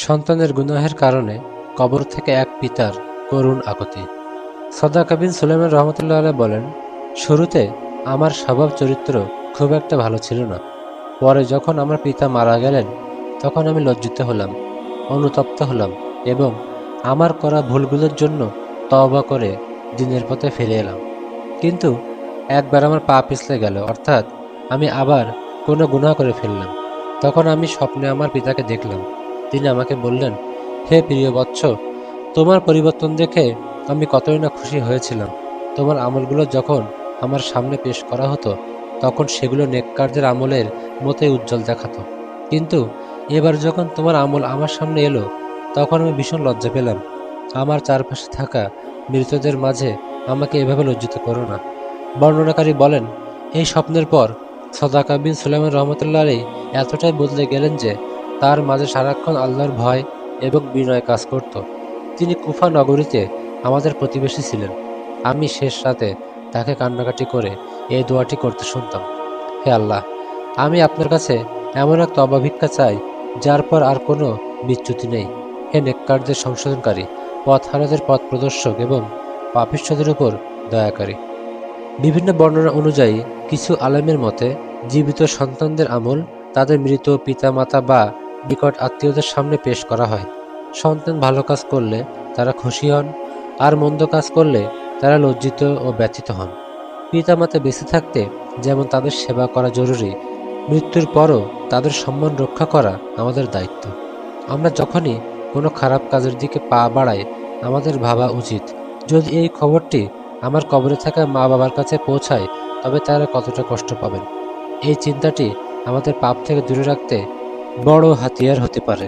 সন্তানের গুনাহের কারণে কবর থেকে এক পিতার করুণ আকুতি। সদাক বিন সুলাইমান রহমতুল্লাহ আলাইহি বলেন, শুরুতে আমার স্বভাব চরিত্র খুব একটা ভালো ছিল না। পরে যখন আমার পিতা মারা গেলেন তখন আমি লজ্জিত হলাম, অনুতপ্ত হলাম এবং আমার করা ভুলগুলোর জন্য তওবা করে দিনের পথে ফিরে এলাম। কিন্তু একবার আমার পা পিছলে গেল, অর্থাৎ আমি আবার কোনো গুনাহ করে ফেললাম। তখন আমি স্বপ্নে আমার পিতাকে দেখলাম। তিনি আমাকে বললেন, হে প্রিয় বৎস, তোমার পরিবর্তন দেখে আমি কতই না খুশি হয়েছিলাম। তোমার আমলগুলো যখন আমার সামনে পেশ করা হতো তখন সেগুলো নেককারদের আমলের মতোই উজ্জ্বল দেখাতো। কিন্তু এবার যখন তোমার আমল আমার সামনে এলো তখন আমি ভীষণ লজ্জা পেলাম। আমার চারপাশে থাকা মৃতদের মাঝে আমাকে এভাবে লজ্জিত করো না। বর্ণনাকারী বলেন, এই স্বপ্নের পর সদাকা বিন সুলাইমান রহমতুল্লাহ আলাইহি এতটাই বদলে গেলেন যে তার মাঝে সারাক্ষণ আল্লাহর ভয় এবং বিনয় কাজ করত। তিনি কুফা নগরীতে আমাদের প্রতিবেশী ছিলেন। আমি শেষ রাতে তাকে কান্নাকাটি করে এই দোয়াটি করতে শুনতাম, হে আল্লাহ, আমি আপনার কাছে এমন এক তওবা ভিক্ষা চাই যার পর আর কোনো বিচ্যুতি নেই। হে নেককারদের সংশোধনকারী, পথহারাদের পথ প্রদর্শক এবং পাপিষ্ঠদের উপর দয়াকারী। বিভিন্ন বর্ণনা অনুযায়ী কিছু আলেমের মতে জীবিত সন্তানদের আমল তাদের মৃত পিতামাতা বা নিকট আত্মীয়দের সামনে পেশ করা হয়। সন্তান ভালো কাজ করলে তারা খুশি হন, আর মন্দ কাজ করলে তারা লজ্জিত ও ব্যথিত হন। পিতামাতা বেঁচে থাকতে যেমন তাদের সেবা করা জরুরি, মৃত্যুর পরও তাদের সম্মান রক্ষা করা আমাদের দায়িত্ব। আমরা যখনই কোনো খারাপ কাজের দিকে পা বাড়াই আমাদের ভাবা উচিত, যদি এই খবরটি আমার কবরে থাকা মা বাবার কাছে পৌঁছায় তবে তারা কতটা কষ্ট পাবেন। এই চিন্তাটি আমাদের পাপ থেকে দূরে রাখতে বড় হাতিয়ার হতে পারে।